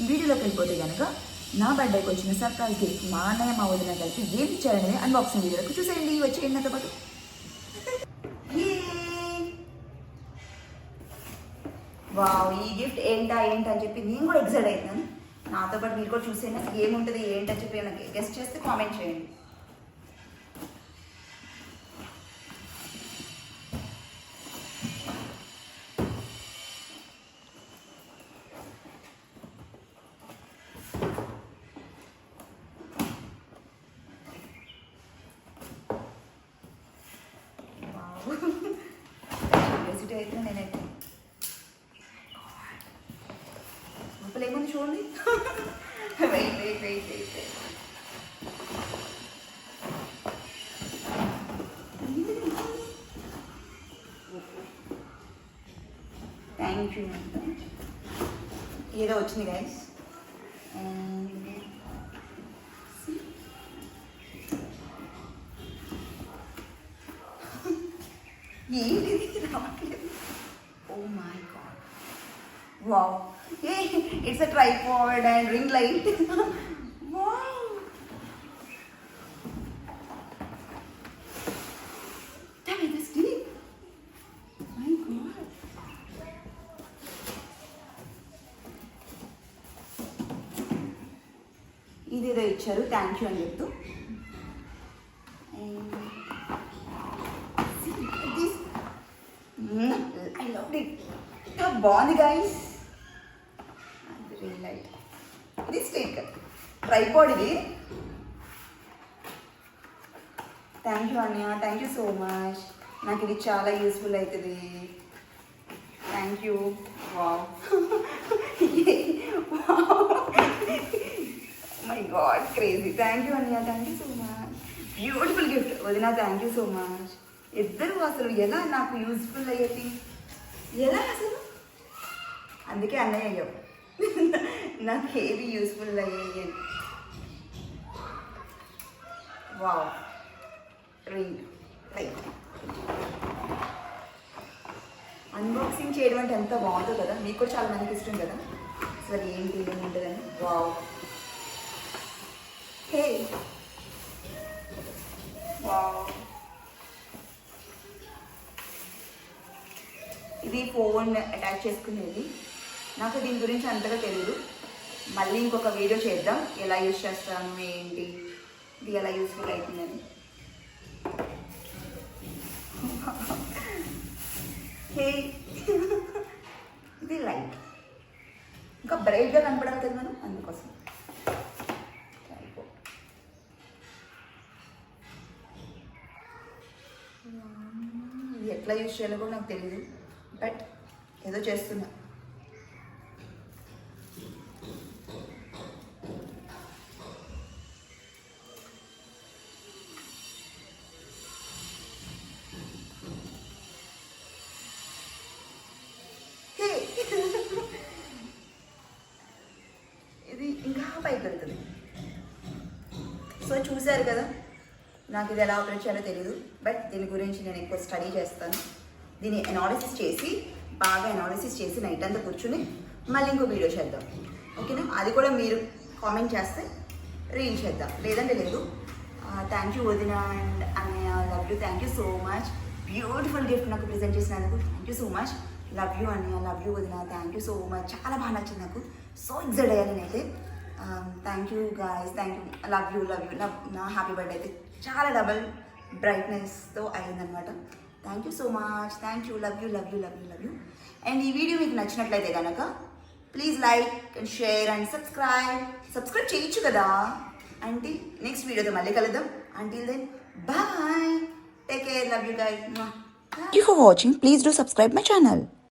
వీడియోలోకి వెళ్ళిపోతే కనుక నా బర్త్డేకి వచ్చిన సర్ప్రైజ్ గిఫ్ట్ మా అన్నయ్య మా వదిన కలిపి ఏం ఇచ్చారనేది అన్బాక్సింగ్ వీడియోలకు చూసేయండి. వచ్చేయండి నాతో పాటు. వావ్, ఈ గిఫ్ట్ ఏంటా అని చెప్పి నేను కూడా ఎక్సైట్ అవుతున్నాను. నాతో పాటు మీరు కూడా చూసేయండి అసలు ఏముంటుంది ఏంటని చెప్పి నాకు గెస్ట్ చేస్తే కామెంట్ చేయండి. క్యూరియాసిటీ అయితే నేనైతే లోపల ఏముంది చూడండి. Wait wait wait wait thank you. ఏదో వచ్చింది గైస్. ఏంటిది రావట్లేదు. Oh my god, wow, it's a tripod and ring light. Wow, ఇదేదో ఇచ్చారు థ్యాంక్ యూ అని చెప్తూ. I loved it. ఎంత బాగుంది గైస్. రింగ్ లైట్, ఇది స్టిక్, ట్రైపాడ్ ఇది. Thank you Anya, thank you so much. నాకు ఇది చాలా యూస్ఫుల్ అవుతుంది. Thank you. Wow, my God crazy. Thank you Anya, thank you so much. Beautiful gift వదిన, థ్యాంక్ యూ సో మచ్. ఇద్దరు అసలు ఎలా నాకు యూస్ఫుల్ అయ్యేది, ఎలా అసలు, అందుకే అన్నయ్య అయ్యావు. నాకు ఏది యూస్ఫుల్ అయ్యాయి. Wow, ring light. అన్బాక్సింగ్ చేయడం అంటే ఎంత బాగుంటుంది కదా. మీకు కూడా చాలా మందికి ఇష్టం కదా. అసలు ఏంటి ఏముంటుందని. వావ్, హే వావ్. ఇది ఫోన్ అటాచ్ చేసుకునేది. నాకు దీని గురించి అంతగా తెలియదు. మళ్ళీ ఇంకొక వీడియో చేద్దాం ఎలా యూజ్ చేస్తాను ఏంటి, ఇది ఎలా యూస్ఫుల్ అవుతుందని. హే, ఇది లైట్ ఇంకా బ్రైట్గా కనపడాలి కదా మనం, అందుకోసం. ఇది ఎట్లా యూజ్ చేయాలో కూడా నాకు తెలియదు, బట్ ఏదో చేస్తున్నా. ఇది ఇంకా పైకి వెళ్తుంది. సో చూసారు కదా, నాకు ఇది ఎలా ఆపరేట్ చేయాలో తెలియదు, బట్ దీని గురించి నేను ఎక్కువ స్టడీ చేస్తాను. దీన్ని అనాలిసిస్ చేసి బాగా అనాలిసిస్ చేసి నైట్ అంతా కూర్చుని మళ్ళీ ఇంకో వీడియో చేద్దాం, ఓకేనా? అది కూడా మీరు కామెంట్ చేస్తే రీల్ చేద్దాం, లేదంటే లేదు. థ్యాంక్ యూ వదిన అండ్ అన్నయ్య, love you, thank you so much. Beautiful gift నాకు ప్రెజెంట్ చేసినందుకు thank you so much. Love you అన్నయ్య, లవ్ యూ వదిన, థ్యాంక్ యూ సో మచ్. చాలా బాగా నచ్చింది నాకు, సో ఎక్సైట్ అయ్యాను నేనైతే. Thank you guys, thank you, love you love you. నా హ్యాపీ బర్త్డే అయితే చాలా డబల్ బ్రైట్నెస్తో అయిందనమాట. Thank you so much, thank you, love you love you love you love you. And ఈ వీడియో మీకు నచ్చినట్లయితే కనుక please like and share and subscribe చేయొచ్చు కదా. అంటే నెక్స్ట్ వీడియోతో మళ్ళీ కలుద్దాం. Until then bye, take care, love you guys. Thank you for watching. Please do subscribe my channel.